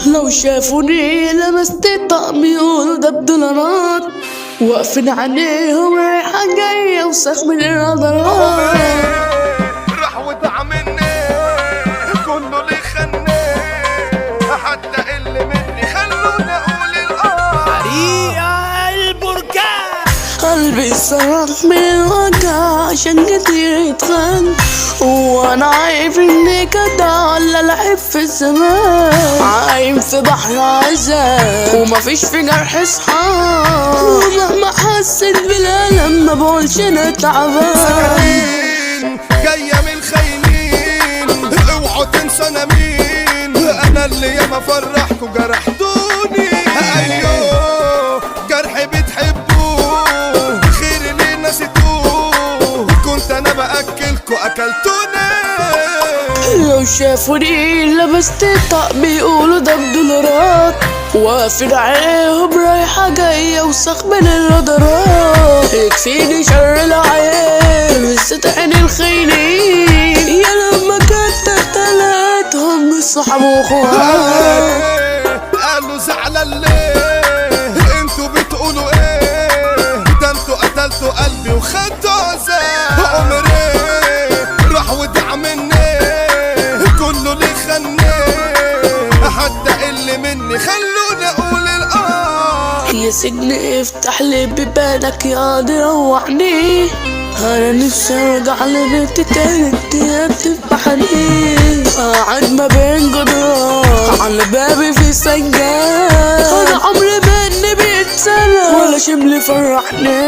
لو شافوني لمست طقم يقولوا ده بدولارات، واقفين عليهم رايحة جاية وسخ من الرادارات. راح ودع مني كله اللي خني، حتى اللي مني خلوني اقول حريقة البركان. قلبي صرخ من الوجع عشان كتير يتخان، وانا عارف اني كده ولا لعب في الزمان. عايم في بحر عذاب ومفيش في جرح صحاب، ومهما حسيت بالألم ما بقولش انا تعبان. جاية من الخاينين اوعوا تنسوا انا مين، انا اللي ياما فرحكوا جرحتوني. ايوه جرح بتحبوه، خير اللي نسيتوه، كنت انا باكلكوا اكلتوني. لو شافوني لبست طقم بيقولوا ده بدولارات، واقفين عليهم رايحة جاية وسخ من الرادارات. يكفيني شر العيال بالذات عين الخاينين، يا لما كانت تلاتهم بالصحاب واخوات. قالوا زعلان ليه انتوا بتقولوا ايه، ده انتوا قتلتوا قلبي وخدتوا عذاب. عمري راح ودع مني كله اللي خني، حتى اللي مني خلوني اقول يا سجن افتح لي بيبانك يا قاضي روحني، انا نفسي ارجع لبيتي تاني انتي بتفحني. قاعد ما بين جدران على بابي في سجاد، انا عمري باني بيتسلى ولا شبلي فرحني.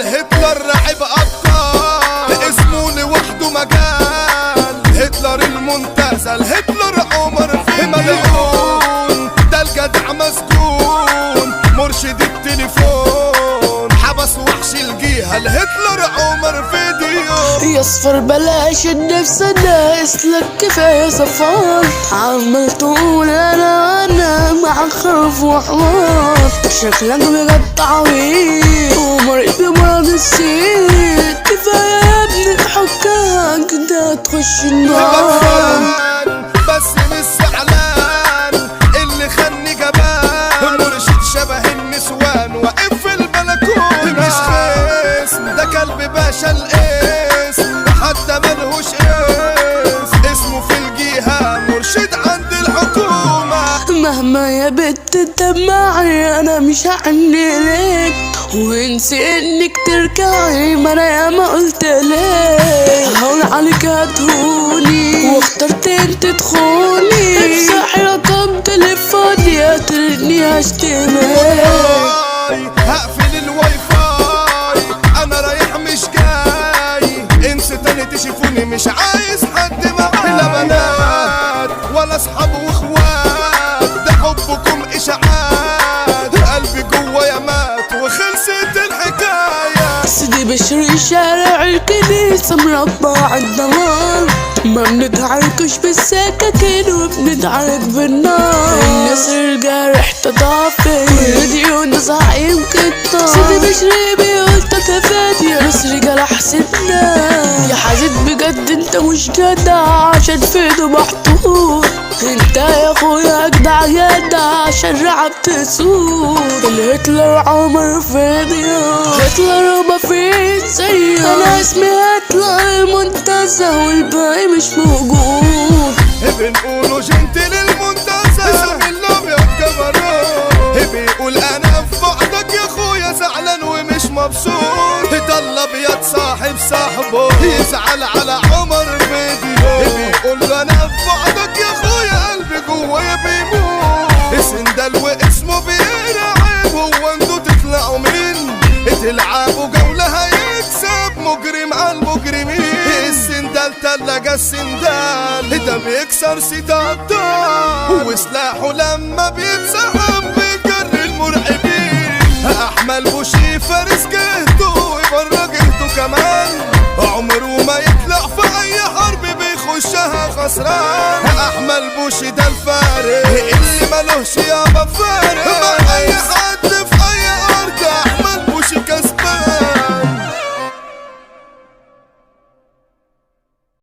هتلر رعب ابطال اسمه لوحده مجال، هتلر المنتزه هتلر عمر في ملعون، ده الجدع مسجون مرشد التليفون، حبس وحش الجيهة الهتلر عمر فيديو. يا صفر بلاش النفس انا اسلك كفاية صفار، عمال تقول انا مع خرف وحوار. شكلك بجد عويل ومريض بمرض السيد، كفاية يا ابني حكاها كده تخش النار. بس مش زعلان اللي خلني جبان، مرشد شبه النسوان واقف في البلكون. مش خصم ده كلب باشا الاسم، حتى ملهوش اسم، اسمه في الجهة مرشد عند الحكومة. مهما يا بت تدمعي انا مش هعني لك، وانسي انك تركعي ما انا ياما قلتلك. هون عليك هتهوني واخترت انت تخوني، امسحي رقم تليفوني اترني هشتمك. هقفل الواي فاي انا رايح مش جاي، انسى تاني تشوفوني مش عايز حد معايا. لا بنات ولا اصحاب واخوات، ده حبكم اشاعات، قلبي جوايا مات وخلصت الحكايه. سيدي بشري شارع الكنيسة مربع الضلال، ما بنتعاركش بالسكاكين وبنتعارك بالنار. الناس الجارح تضافي والديون زعيم كتار، سيدي بشري بيقول تتفادي بس رجال احسدنا. يا حزين بجد انت مش جدع عشان فيده محطوط، انت يا اخويا اجدع جدع عشان رعبت سود. الهتلر عمر فيديو، هتلر ما فيش زيه، انا اسمي هتلر المنتزه والباقي مش موجود. بنقولوا جنتل المنتزه اسم الابيض كبرون، بيقول انا في بعدك يا اخويا زعلان ومش مبسوط، ده الابيض صاحب صاحبه يزعل على عمر فيديو، بيقول له انا في بعدك يا اخويا قلبي جوايا بيموت. سندال واسمه بيرعب، هو انتوا تطلعوا مين تلعبوا جولة هيكسب مجرم على المجرمين. السندال تلاجة السندال ده بيكسر سيد ابطال، وسلاحه لما بيتسحب بيجري المرعبين. احمل بوشي فارس جهته ويبرى جهته كمان، عمره ما يطلع في اي حرب بيخشها خسران. احمل بوشي ده الفارس اللي ملوش يابا فارس،